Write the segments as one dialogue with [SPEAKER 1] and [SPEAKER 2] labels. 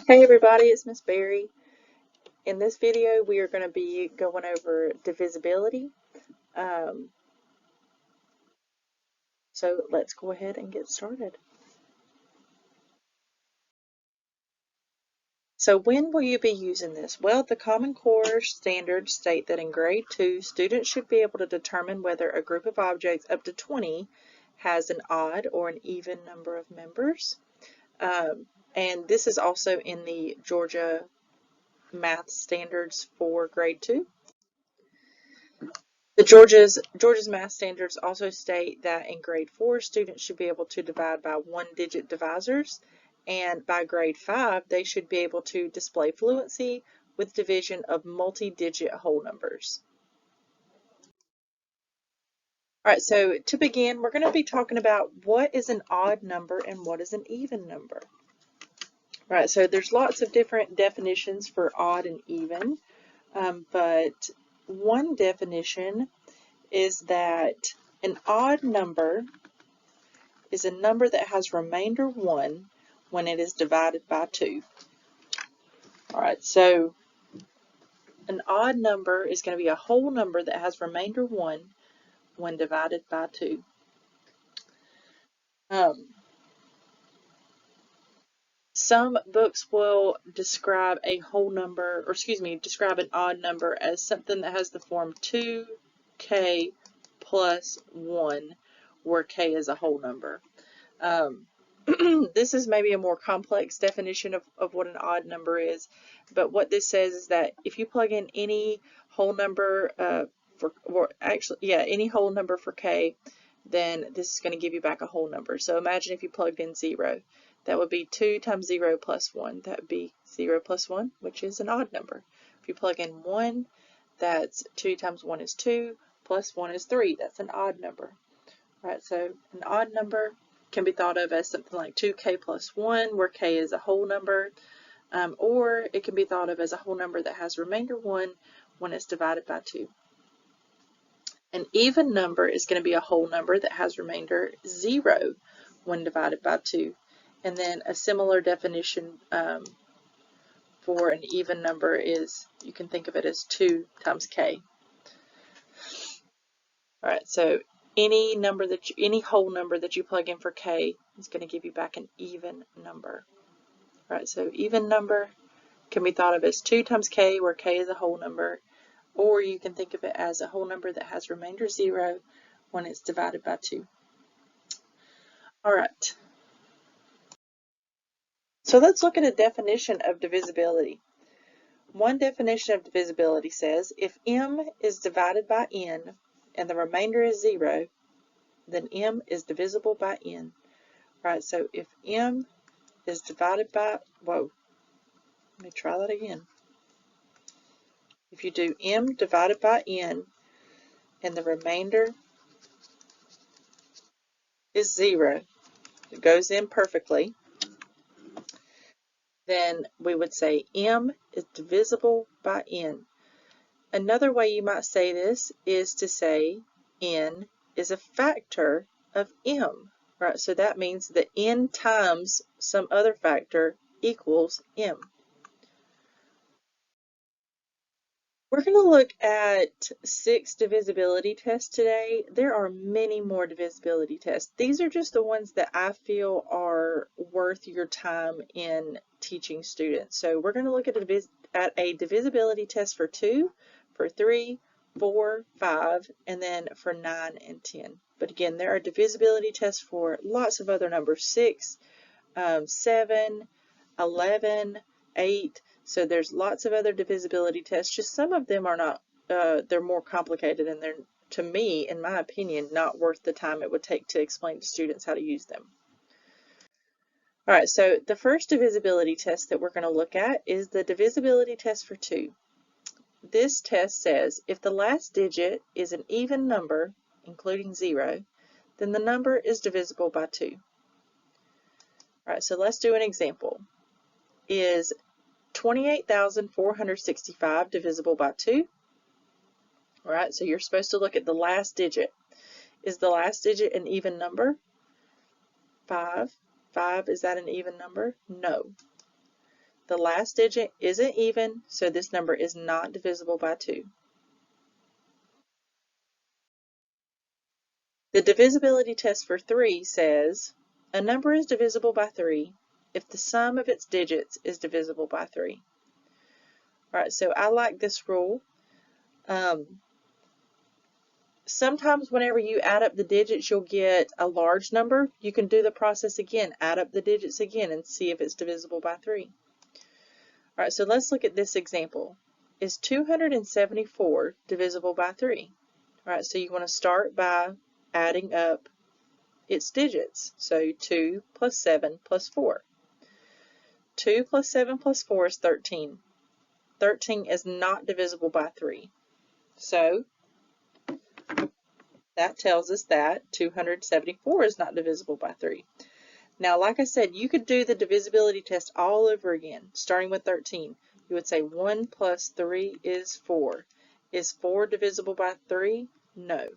[SPEAKER 1] Hey everybody, it's Miss Berry. In this video, we are going to be going over divisibility. Um, so let's go ahead and get started. So when will you be using this? Well, the Common Core standards state that in grade 2, students should be able to determine whether a group of objects up to 20 has an odd or an even number of members. And this is also in the Georgia math standards for grade 2. The Georgia's math standards also state that in grade 4, students should be able to divide by one-digit divisors, and by grade 5, they should be able to display fluency with division of multi-digit whole numbers. All right, so to begin, we're going to be talking about what is an odd number and what is an even number. All right, so there's lots of different definitions for odd and even, but one definition is that an odd number is a number that has remainder 1 when it is divided by 2. All right, so an odd number is going to be a whole number that has remainder 1 when divided by 2. Some books will describe a whole number, or excuse me, describe an odd number as something that has the form 2k plus 1, where k is a whole number. This is maybe a more complex definition of what an odd number is, but what this says is that if you plug in any whole number any whole number for k, then this is going to give you back a whole number. So imagine if you plugged in 0. That would be 2 times 0 plus 1. That would be 0 plus 1, which is an odd number. If you plug in 1, that's 2 times 1 is 2, plus 1 is 3. That's an odd number. All right, so an odd number can be thought of as something like 2k plus 1, where k is a whole number, or it can be thought of as a whole number that has remainder 1 when it's divided by 2. An even number is going to be a whole number that has remainder 0 when divided by 2. And then a similar definition for an even number is, you can think of it as 2 times k. All right, so any whole number that you plug in for k is going to give you back an even number. All right, so even number can be thought of as 2 times k, where k is a whole number, or you can think of it as a whole number that has remainder 0 when it's divided by 2. All right, so let's look at a definition of divisibility. One definition of divisibility says if m is divided by n and the remainder is 0, then m is divisible by n. Right, so if m is divided by, let me try that again. If you do m divided by n and the remainder is 0, it goes in perfectly, then we would say m is divisible by n. Another way you might say this is to say n is a factor of m. Right, so that means that n times some other factor equals m. We're going to look at 6 divisibility tests today. There are many more divisibility tests. These are just the ones that I feel are worth your time in teaching students. So we're going to look at a divisibility test for 2, for 3, 4, 5, and then for 9 and 10. But again, there are divisibility tests for lots of other numbers, 6, 7, 11, 8. So there's lots of other divisibility tests. Just some of them are not, they're more complicated, and they're, to me, in my opinion, not worth the time it would take to explain to students how to use them. All right, so the first divisibility test that we're going to look at is the divisibility test for 2. This test says if the last digit is an even number, including 0, then the number is divisible by 2. All right, so let's do an example. Is 28,465 divisible by 2? All right, so you're supposed to look at the last digit. Is the last digit an even number? 5. 5, is that an even number? No. The last digit isn't even, so this number is not divisible by 2. The divisibility test for 3 says a number is divisible by 3 if the sum of its digits is divisible by 3. All right, so I like this rule. Sometimes whenever you add up the digits, you'll get a large number. You can do the process again, add up the digits again, and see if it's divisible by 3. All right, so let's look at this example. Is 274 divisible by 3? All right, so you want to start by adding up its digits. So 2 plus 7 plus 4. 2 plus 7 plus 4 is 13. 13 is not divisible by 3. So that tells us that 274 is not divisible by 3. Now, like I said, you could do the divisibility test all over again, starting with 13. You would say 1 plus 3 is 4. Is 4 divisible by 3? No.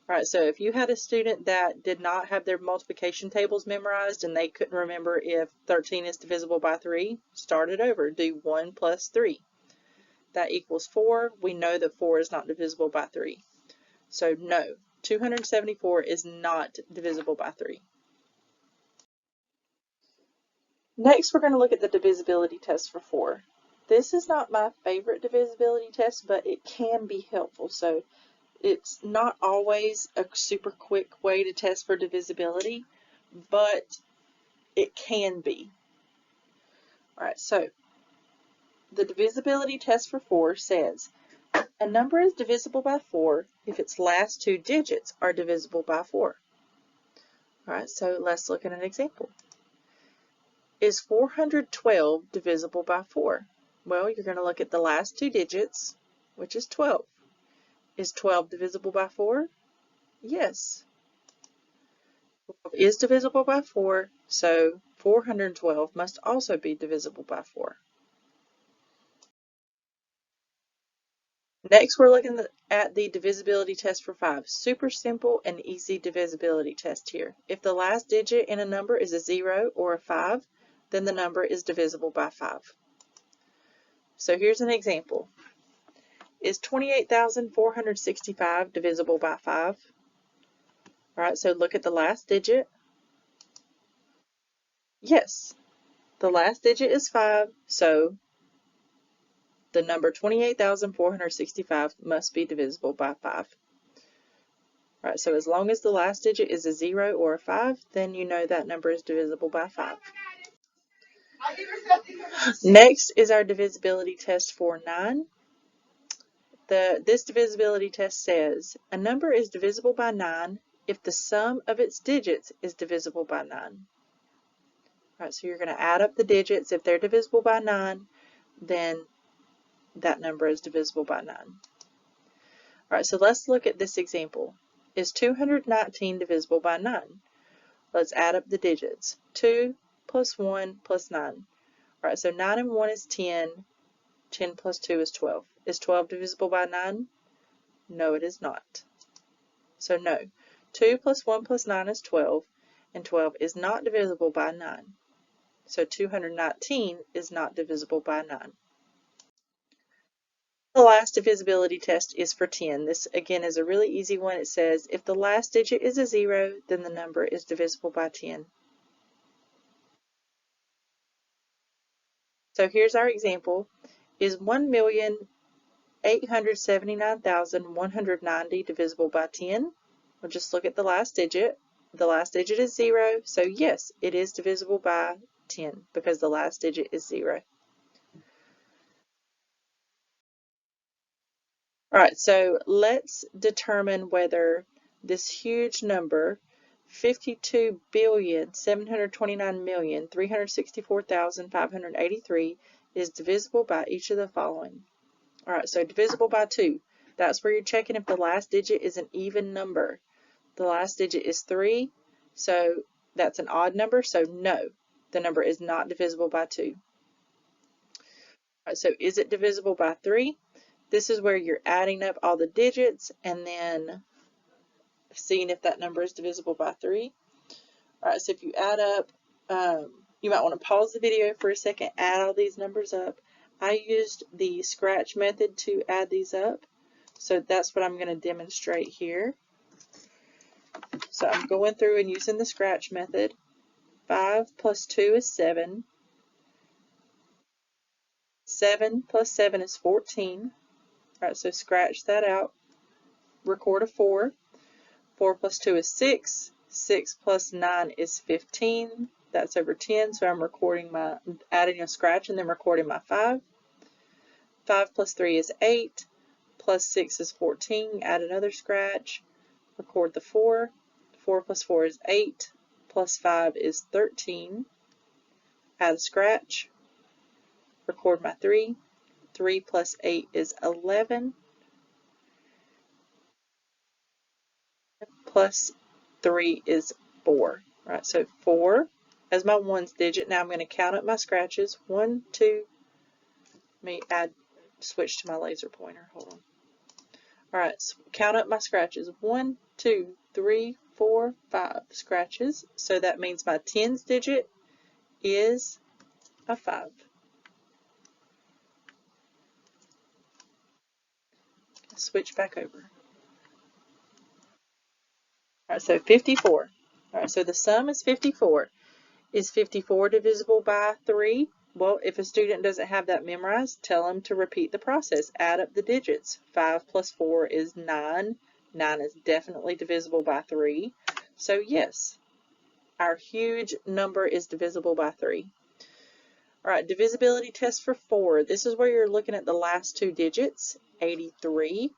[SPEAKER 1] All right, so if you had a student that did not have their multiplication tables memorized and they couldn't remember if 13 is divisible by 3, start it over. Do 1 plus 3. That equals 4. We know that 4 is not divisible by 3. So no, 274 is not divisible by 3. Next, we're going to look at the divisibility test for 4. This is not my favorite divisibility test, but it can be helpful. So it's not always a super quick way to test for divisibility, but it can be. All right, so the divisibility test for 4 says a number is divisible by 4 if its last 2 digits are divisible by 4. All right, so let's look at an example. Is 412 divisible by 4? Well, you're going to look at the last 2 digits, which is 12. Is 12 divisible by 4? Yes. 12 is divisible by 4, so 412 must also be divisible by 4. Next, we're looking at the divisibility test for 5. Super simple and easy divisibility test here. If the last digit in a number is a 0 or a 5, then the number is divisible by 5. So here's an example. Is 28,465 divisible by 5? All right, so look at the last digit. Yes, the last digit is 5, so the number 28,465 must be divisible by 5. All right, so as long as the last digit is a 0 or a 5, then you know that number is divisible by 5. Next is our divisibility test for 9. This divisibility test says a number is divisible by 9 if the sum of its digits is divisible by 9. All right, so you're going to add up the digits. If they're divisible by 9, then that number is divisible by 9. All right, so let's look at this example. Is 219 divisible by 9? Let's add up the digits. 2 plus 1 plus 9. All right, so 9 and 1 is 10. 10 plus 2 is 12. Is 12 divisible by 9? No, it is not. So no. 2 plus 1 plus 9 is 12, and 12 is not divisible by 9. So 219 is not divisible by 9. The last divisibility test is for 10. This, again, is a really easy one. It says if the last digit is a 0, then the number is divisible by 10. So here's our example. Is 1,879,190 divisible by 10? We'll just look at the last digit. The last digit is 0, so yes, it is divisible by 10 because the last digit is 0. All right, so let's determine whether this huge number, 52,729,364,583, is divisible by each of the following. All right, so divisible by 2. That's where you're checking if the last digit is an even number. The last digit is 3, so that's an odd number, so no, the number is not divisible by 2. All right, so is it divisible by 3? This is where you're adding up all the digits and then seeing if that number is divisible by 3. All right, so if you add up You might want to pause the video for a second, add all these numbers up. I used the scratch method to add these up, so that's what I'm going to demonstrate here. So I'm going through and using the scratch method. 5 plus 2 is 7. 7 plus 7 is 14. All right, so scratch that out. Record a 4. 4 plus 2 is 6. 6 plus 9 is 15. That's over 10, so I'm adding a scratch and then recording my 5. 5 plus 3 is 8. Plus 6 is 14. Add another scratch. Record the 4. 4 plus 4 is 8. Plus 5 is 13. Add a scratch. Record my 3. 3 plus 8 is 11. Plus 3 is 4. Right, so 4 as my ones digit. Now I'm going to count up my scratches. 1, 2, switch to my laser pointer. Hold on. Alright, so count up my scratches. 1, 2, 3, 4, 5 scratches. So that means my tens digit is a 5. Switch back over. Alright, so 54. Alright, so the sum is 54. Is 54 divisible by 3? Well, if a student doesn't have that memorized, tell them to repeat the process. Add up the digits. 5 plus 4 is 9. 9 is definitely divisible by 3. So yes, our huge number is divisible by 3. All right, divisibility test for 4. This is where you're looking at the last two digits, 83.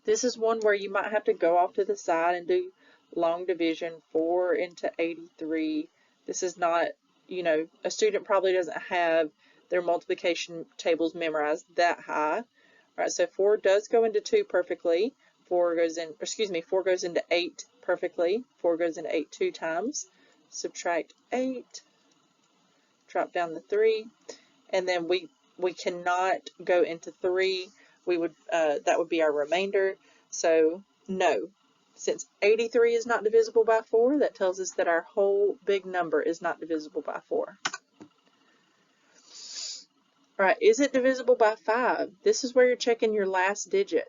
[SPEAKER 1] This is one where you might have to go off to the side and do long division, 4 into 83. This is not, a student probably doesn't have their multiplication tables memorized that high. All right, so 4 does go into 2 perfectly. 4 goes into 8 perfectly. 4 goes into 8 2 times. Subtract 8. Drop down the 3. And then we cannot go into 3. That would be our remainder. So no. Since 83 is not divisible by 4, that tells us that our whole big number is not divisible by 4. All right, is it divisible by 5? This is where you're checking your last digit.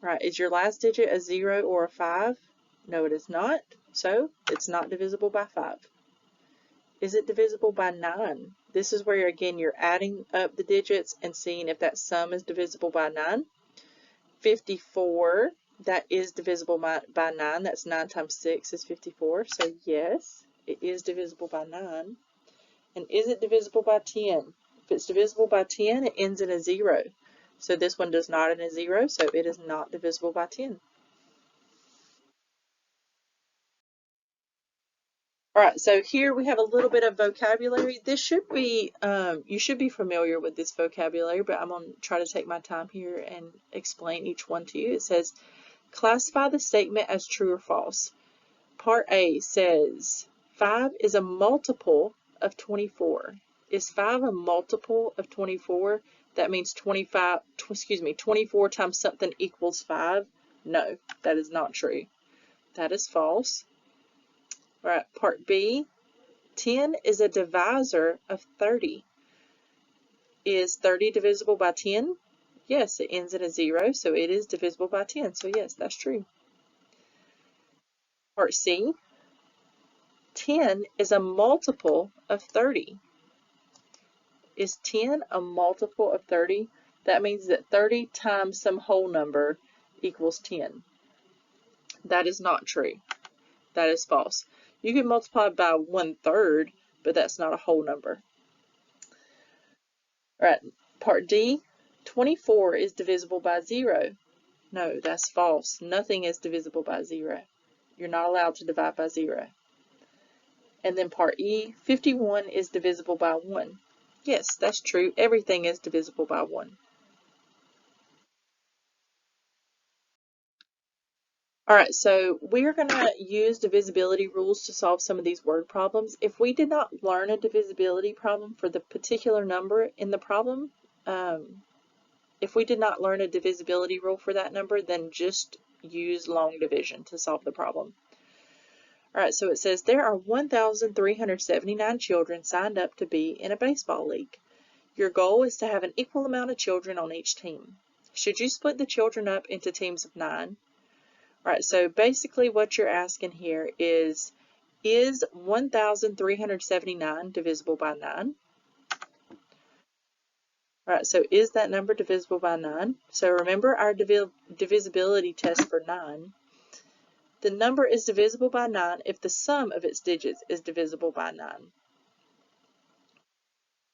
[SPEAKER 1] All right, is your last digit a 0 or a 5? No, it is not. So it's not divisible by 5. Is it divisible by 9? This is where, again, you're adding up the digits and seeing if that sum is divisible by 9. 54. That is divisible by 9. That's 9 times 6 is 54. So yes, it is divisible by 9. And is it divisible by 10? If it's divisible by 10, it ends in a 0. So this one does not end in a 0, so it is not divisible by 10. All right, so here we have a little bit of vocabulary. This should be, you should be familiar with this vocabulary, but I'm going to try to take my time here and explain each one to you. It says, classify the statement as true or false. Part A says 5 is a multiple of 24. Is 5 a multiple of 24? That means 24 times something equals 5. No, that is not true. That is false. All right, part B, 10 is a divisor of 30. Is 30 divisible by 10? Yes, it ends in a 0, so it is divisible by 10. So yes, that's true. Part C, 10 is a multiple of 30. Is 10 a multiple of 30? That means that 30 times some whole number equals 10. That is not true. That is false. You can multiply by 1/3, but that's not a whole number. All right, part D, 24 is divisible by 0. No, that's false. Nothing is divisible by 0. You're not allowed to divide by 0. And then part E, 51 is divisible by 1. Yes, that's true. Everything is divisible by 1. All right, so we're going to use divisibility rules to solve some of these word problems. If we did not learn a divisibility problem for the particular number in the problem, if we did not learn a divisibility rule for that number, then just use long division to solve the problem. All right, so it says there are 1,379 children signed up to be in a baseball league. Your goal is to have an equal amount of children on each team. Should you split the children up into teams of 9? All right, so basically what you're asking here is 1,379 divisible by 9? All right, so is that number divisible by 9? So remember our divisibility test for 9. The number is divisible by 9 if the sum of its digits is divisible by 9.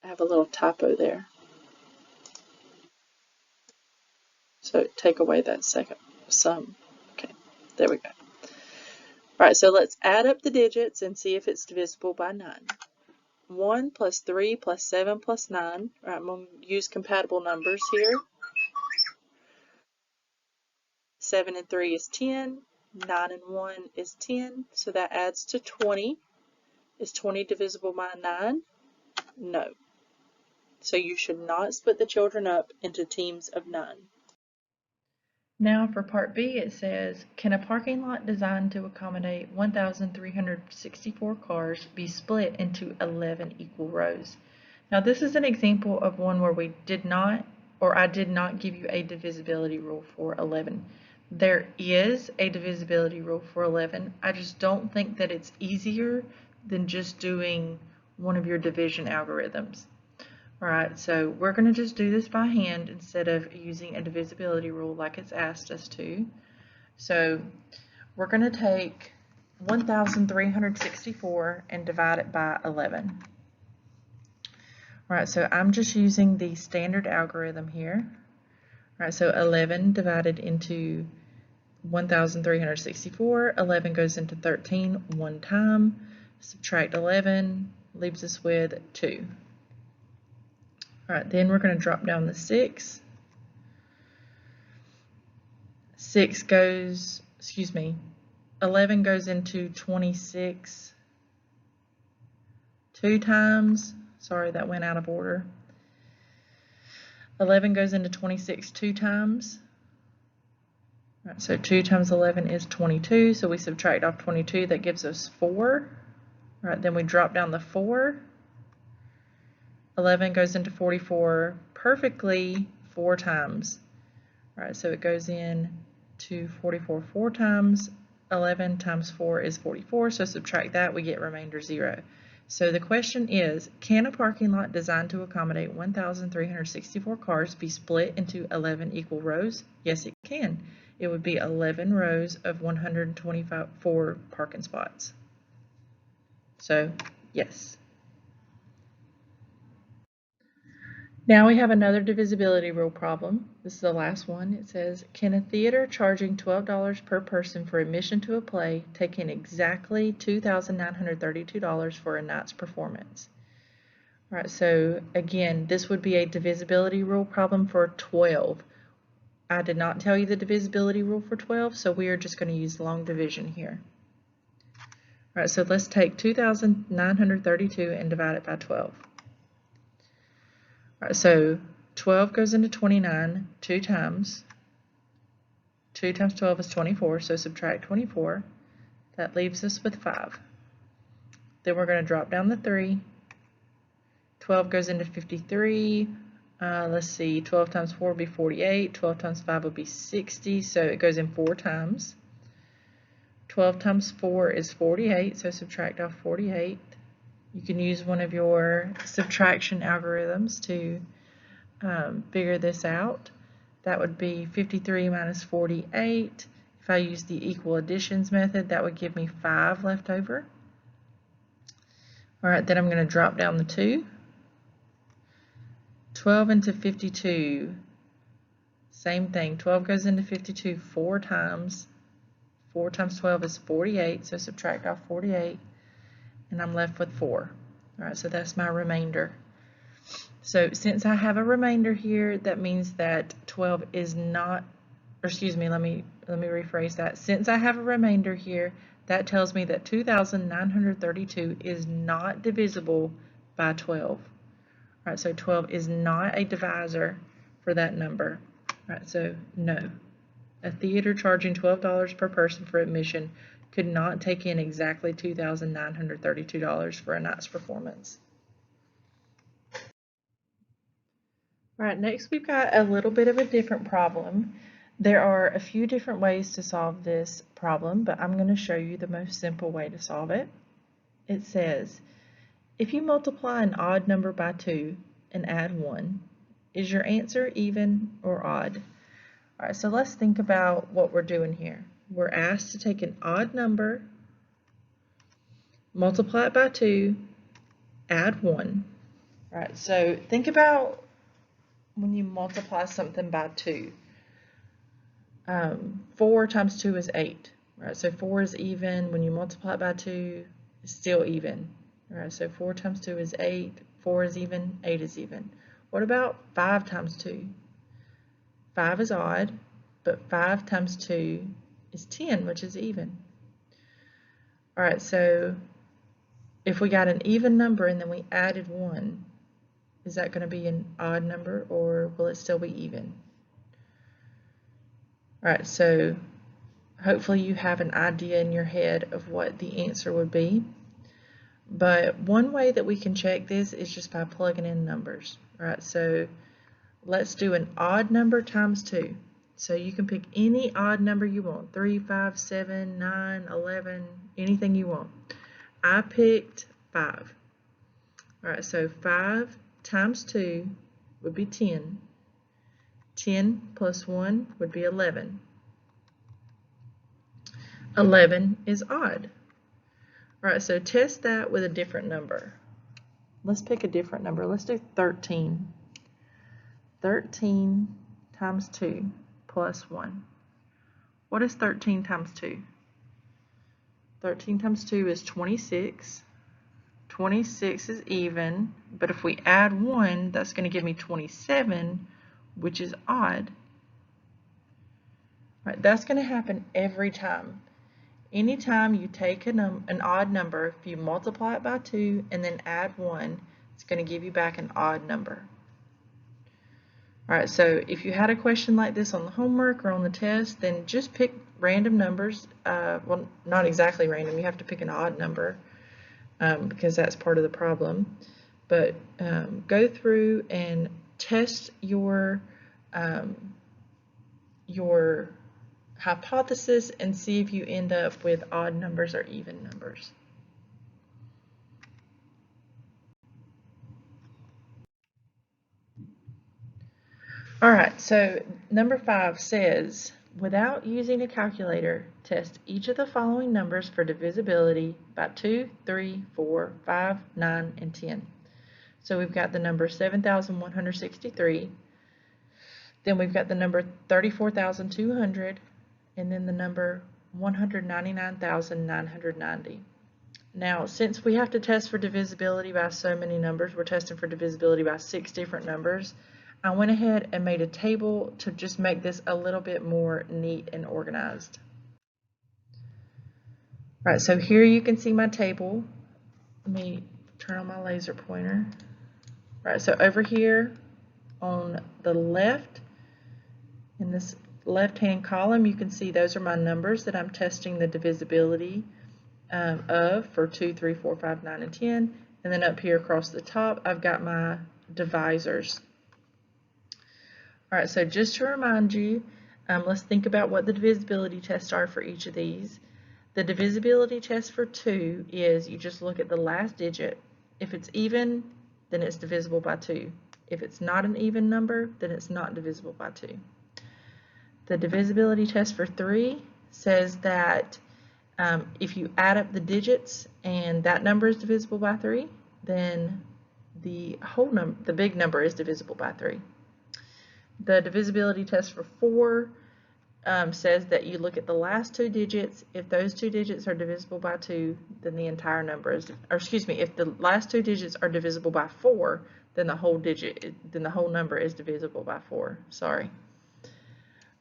[SPEAKER 1] I have a little typo there. So take away that second sum. Okay, there we go. All right, so let's add up the digits and see if it's divisible by 9. 1 plus 3 plus 7 plus 9. All right, I'm going to use compatible numbers here. 7 and 3 is 10. 9 and 1 is 10. So that adds to 20. Is 20 divisible by 9? No. So you should not split the children up into teams of 9. Now for part B, it says, can a parking lot designed to accommodate 1,364 cars be split into 11 equal rows? Now this is an example of one where we did not, or I did not give you a divisibility rule for 11. There is a divisibility rule for 11. I just don't think that it's easier than just doing one of your division algorithms. Alright, so we're going to just do this by hand instead of using a divisibility rule like it's asked us to. So we're going to take 1,364 and divide it by 11. Alright, so I'm just using the standard algorithm here. Alright, so 11 divided into 1,364, 11 goes into 13 one time, subtract 11, leaves us with 2. Alright, then we're going to drop down the 6. 11 goes into 26 2 times. Sorry, that went out of order. 11 goes into 26 2 times. Alright, so 2 times 11 is 22, so we subtract off 22, that gives us 4. Alright, then we drop down the 4. 11 goes into 44 perfectly 4 times. Alright, so it goes in to 44 4 times. 11 times 4 is 44, so subtract that, we get remainder 0. So the question is, can a parking lot designed to accommodate 1,364 cars be split into 11 equal rows? Yes, it can. It would be 11 rows of 124 parking spots. So, yes. Now we have another divisibility rule problem. This is the last one. It says, can a theater charging $12 per person for admission to a play take in exactly $2,932 for a night's performance? All right, so again, this would be a divisibility rule problem for 12. I did not tell you the divisibility rule for 12, so we are just going to use long division here. All right, so let's take 2,932 and divide it by 12. Alright, so 12 goes into 29 2 times. 2 times 12 is 24, so subtract 24. That leaves us with 5. Then we're going to drop down the 3. 12 goes into 53. Let's see, 12 times 4 would be 48. 12 times 5 would be 60, so it goes in 4 times. 12 times 4 is 48, so subtract off 48. You can use one of your subtraction algorithms to figure this out. That would be 53 minus 48. If I use the equal additions method, that would give me 5 left over. Alright, then I'm going to drop down the 2. 12 into 52. Same thing. 12 goes into 52 4 times. 4 times 12 is 48, so subtract off 48. And I'm left with 4. Alright, so that's my remainder. So since I have a remainder here, that means that 12 is not, or excuse me, let me rephrase that. Since I have a remainder here, that tells me that 2,932 is not divisible by 12. Alright, so 12 is not a divisor for that number. Alright, so no. A theater charging $12 per person for admission could not take in exactly $2,932 for a night's performance. All right, next we've got a little bit of a different problem. There are a few different ways to solve this problem, but I'm going to show you the most simple way to solve it. It says, if you multiply an odd number by 2 and add 1, is your answer even or odd? All right, so let's think about what we're doing here. We're asked to take an odd number, multiply it by 2, add 1. All right, so think about when you multiply something by 2. 4 times 2 is 8. Right, so 4 is even. When you multiply it by 2, it's still even. All right, so 4 times 2 is 8. 4 is even. 8 is even. What about 5 times 2? 5 is odd, but 5 times 2 is 10, which is even. All right, so if we got an even number and then we added 1, is that going to be an odd number or will it still be even? All right, so hopefully you have an idea in your head of what the answer would be. But one way that we can check this is just by plugging in numbers. All right, so let's do an odd number times 2. So you can pick any odd number you want, 3, 5, 7, 9, 11, anything you want. I picked 5. All right, so 5 times 2 would be 10. 10 plus 1 would be 11. 11 is odd. All right, so test that with a different number. Let's pick a different number. Let's do 13. 13 times 2 plus 1. What is 13 times 2? 13 times 2 is 26. 26 is even, but if we add 1, that's going to give me 27, which is odd. Right, that's going to happen every time. Anytime you take an odd number, if you multiply it by 2 and then add 1, it's going to give you back an odd number. All right, so if you had a question like this on the homework or on the test, then just pick random numbers. Well, not exactly random. You have to pick an odd number because that's part of the problem. But go through and test your hypothesis and see if you end up with odd numbers or even numbers. All right, so number 5 says, without using a calculator, test each of the following numbers for divisibility by 2, 3, 4, 5, 9, and 10. So we've got the number 7,163, then we've got the number 34,200, and then the number 199,990. Now, since we have to test for divisibility by so many numbers, we're testing for divisibility by 6 different numbers, I went ahead and made a table to just make this a little bit more neat and organized. All right, so here you can see my table. Let me turn on my laser pointer. All right, so over here on the left, in this left-hand column, you can see those are my numbers that I'm testing the divisibility of for 2, 3, 4, 5, 9, and 10. And then up here across the top, I've got my divisors. All right, so just to remind you, let's think about what the divisibility tests are for each of these. The divisibility test for 2 is you just look at the last digit. If it's even, then it's divisible by 2. If it's not an even number, then it's not divisible by 2. The divisibility test for 3 says that if you add up the digits and that number is divisible by 3, then the big number is divisible by 3. The divisibility test for 4 says that you look at the last 2 digits. If those 2 digits are divisible by 2, then the entire number is, or excuse me, if the last 2 digits are divisible by 4, then the whole number is divisible by 4. Sorry.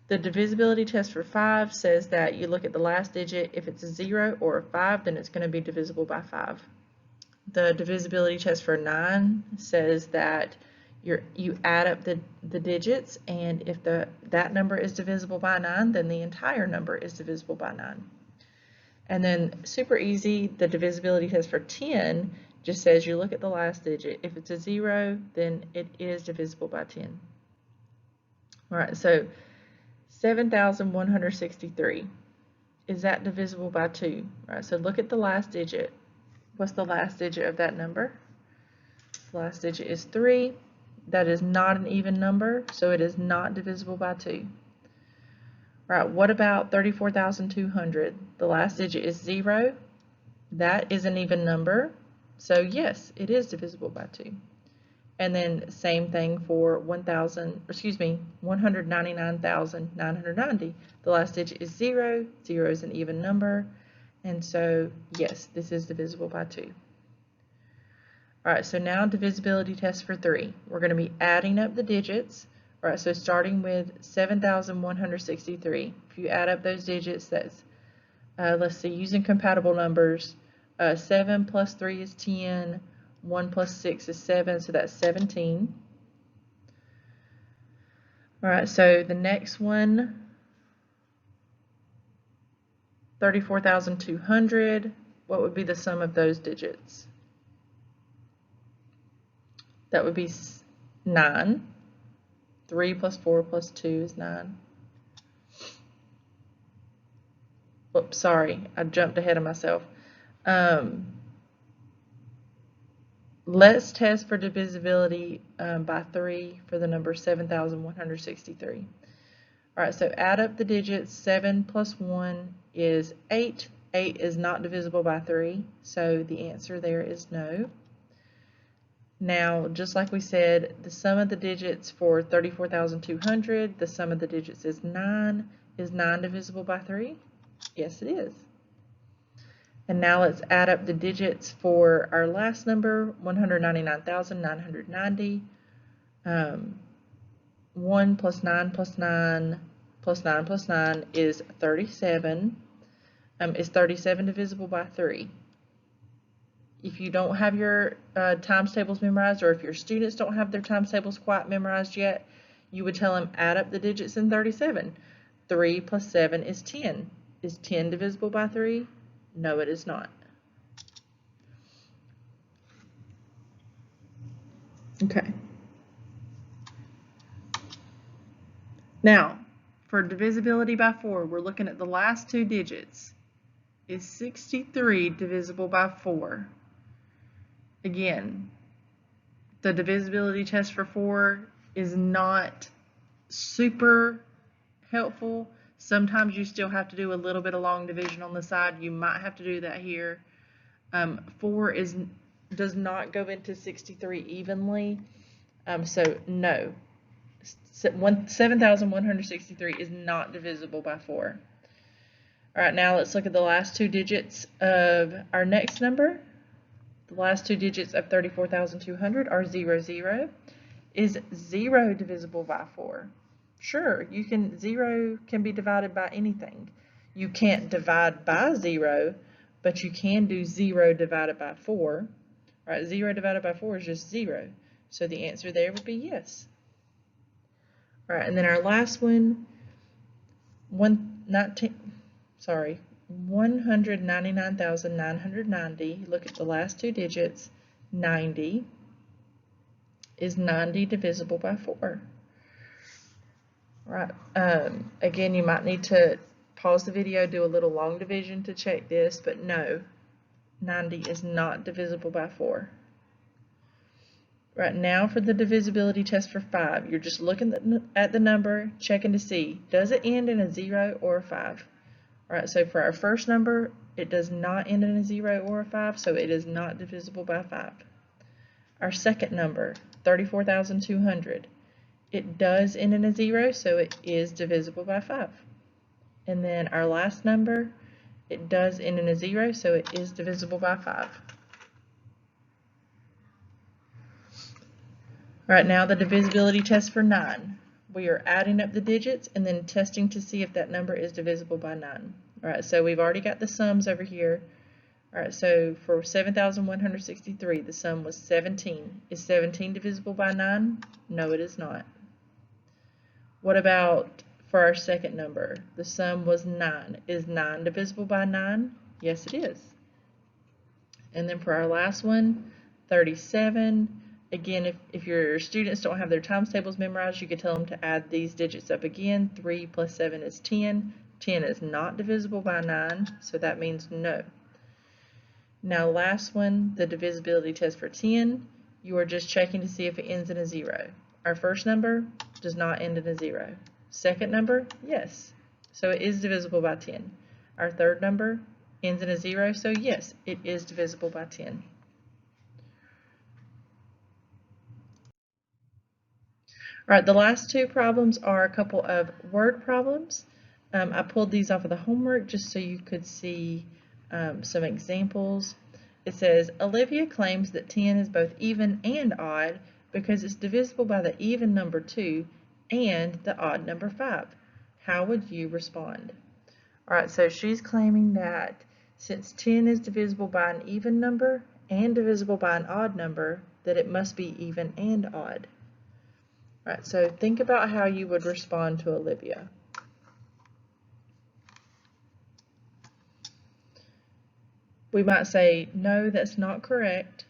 [SPEAKER 1] The divisibility test for 5 says that you look at the last digit. If it's a 0 or a 5, then it's going to be divisible by 5. The divisibility test for 9 says that you add up the digits, and if that number is divisible by 9, then the entire number is divisible by 9. And then super easy, the divisibility test for 10 just says you look at the last digit. If it's a 0, then it is divisible by 10. All right, so 7,163. Is that divisible by 2? All right, so look at the last digit. What's the last digit of that number? The last digit is 3. That is not an even number, so it is not divisible by 2. All right, what about 34,200? The last digit is 0. That is an even number, so yes, it is divisible by 2. And then same thing for 199,990. The last digit is 0. 0 is an even number, and so yes, this is divisible by 2. All right, so now divisibility test for 3. We're going to be adding up the digits. All right, so starting with 7,163. If you add up those digits, that's, let's see, using compatible numbers, 7 plus 3 is 10, 1 plus 6 is 7, so that's 17. All right, so the next one, 34,200. What would be the sum of those digits? That would be 9. 3 plus 4 plus 2 is 9. Oops, sorry, I jumped ahead of myself. Let's test for divisibility by 3 for the number 7,163. All right, so add up the digits. 7 plus 1 is 8. 8 is not divisible by 3, so the answer there is no. Now, just like we said, the sum of the digits for 34,200, the sum of the digits is 9. Is 9 divisible by 3? Yes, it is. And now let's add up the digits for our last number, 199,990. 1 plus 9 plus 9 plus 9 plus 9 is 37. Is 37 divisible by 3? If you don't have your times tables memorized, or if your students don't have their times tables quite memorized yet, you would tell them add up the digits in 37. 3 plus 7 is 10. Is 10 divisible by 3? No, it is not. Okay. Now, for divisibility by 4, we're looking at the last two digits. Is 63 divisible by 4? Again, the divisibility test for 4 is not super helpful. Sometimes you still have to do a little bit of long division on the side. You might have to do that here. 4 does not go into 63 evenly, so no. 7,163 is not divisible by 4. All right, now let's look at the last two digits of our next number. The last two digits of 34,200 are 0, 0. Is 0 divisible by 4? Sure, 0 can be divided by anything. You can't divide by 0, but you can do 0 divided by 4. All right, 0 divided by 4 is just 0. So the answer there would be yes. All right, and then our last one, 199,990. Look at the last two digits, 90. Is 90 divisible by 4? All right, again, you might need to pause the video, do a little long division to check this, but no, 90 is not divisible by 4. Right now for the divisibility test for 5, you're just looking at the number, checking to see, does it end in a 0 or a 5? All right, so for our first number, it does not end in a 0 or a 5, so it is not divisible by 5. Our second number, 34,200, it does end in a 0, so it is divisible by 5. And then our last number, it does end in a 0, so it is divisible by 5. All right, now the divisibility test for 9. We are adding up the digits and then testing to see if that number is divisible by 9. All right, so we've already got the sums over here. All right, so for 7,163, the sum was 17. Is 17 divisible by 9? No, it is not. What about for our second number? The sum was 9. Is 9 divisible by 9? Yes, it is. And then for our last one, 37. Again, if your students don't have their times tables memorized, you could tell them to add these digits up again. 3 plus 7 is 10. 10 is not divisible by 9, so that means no. Now last one, the divisibility test for 10. You are just checking to see if it ends in a 0. Our first number does not end in a 0. Second number, yes. So it is divisible by 10. Our third number ends in a 0, so yes, it is divisible by 10. All right, the last two problems are a couple of word problems. I pulled these off of the homework just so you could see some examples. It says, Olivia claims that 10 is both even and odd because it's divisible by the even number 2 and the odd number 5. How would you respond? All right, so she's claiming that since 10 is divisible by an even number and divisible by an odd number, that it must be even and odd. All right, so think about how you would respond to Olivia. We might say, no, that's not correct.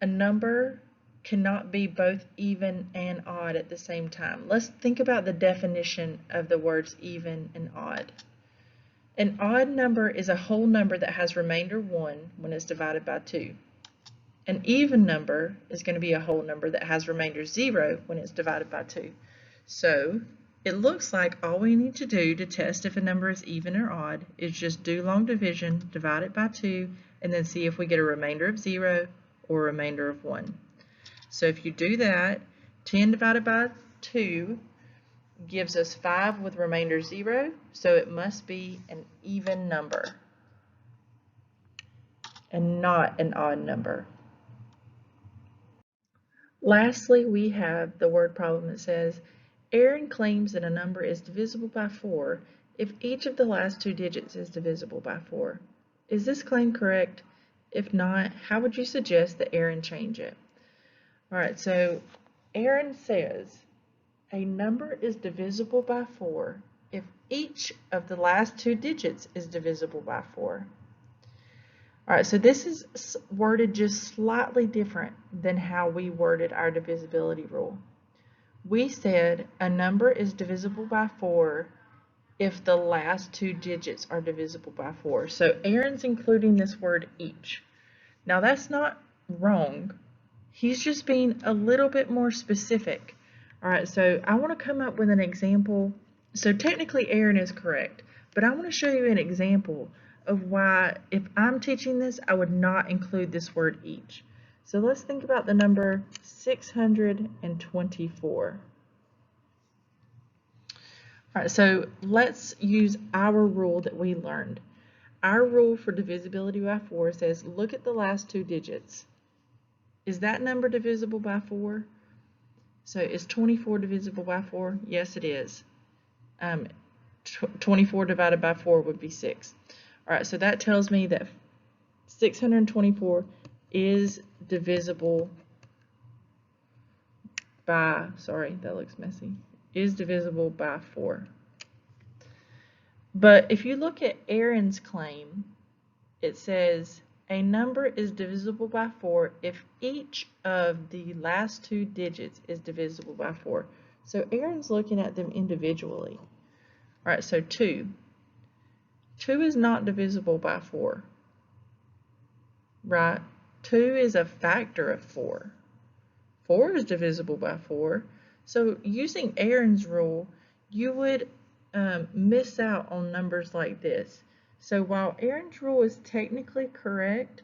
[SPEAKER 1] A number cannot be both even and odd at the same time. Let's think about the definition of the words even and odd. An odd number is a whole number that has remainder 1 when it's divided by 2. An even number is going to be a whole number that has remainder 0 when it's divided by 2. So it looks like all we need to do to test if a number is even or odd is just do long division, divide it by 2, and then see if we get a remainder of 0 or a remainder of 1. So if you do that, 10 divided by 2 gives us 5 with remainder 0, so it must be an even number and not an odd number. Lastly, we have the word problem that says, Aaron claims that a number is divisible by 4 if each of the last 2 digits is divisible by 4. Is this claim correct? If not, how would you suggest that Aaron change it? All right, so Aaron says a number is divisible by 4 if each of the last 2 digits is divisible by 4. All right, so this is worded just slightly different than how we worded our divisibility rule. We said a number is divisible by 4 if the last 2 digits are divisible by 4. So Aaron's including this word each. Now that's not wrong. He's just being a little bit more specific. All right, so I want to come up with an example. So technically Aaron is correct, but I want to show you an example of why, if I'm teaching this, I would not include this word each. So let's think about the number 624. All right, so let's use our rule that we learned. Our rule for divisibility by 4 says, look at the last 2 digits. Is that number divisible by 4? So is 24 divisible by 4? Yes, it is. 24 divided by 4 would be 6. All right, so that tells me that 624 is divisible by, sorry, that looks messy, is divisible by 4. But if you look at Aaron's claim, it says a number is divisible by 4 if each of the last 2 digits is divisible by 4. So Aaron's looking at them individually. All right, so 2. 2 is not divisible by 4, right? 2 is a factor of 4. 4 is divisible by 4. So using Aaron's rule, you would miss out on numbers like this. So while Aaron's rule is technically correct,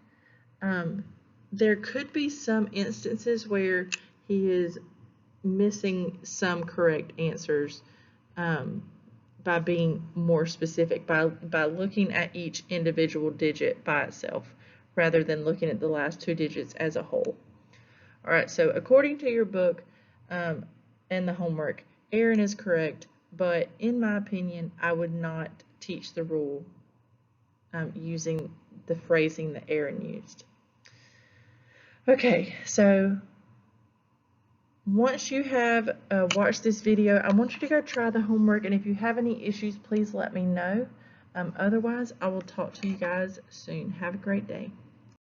[SPEAKER 1] there could be some instances where he is missing some correct answers by being more specific, by looking at each individual digit by itself rather than looking at the last 2 digits as a whole. All right, so according to your book and the homework, Aaron is correct, but in my opinion, I would not teach the rule using the phrasing that Aaron used. Okay, so once you have watched this video, I want you to go try the homework, and if you have any issues, please let me know. Otherwise, I will talk to you guys soon. Have a great day.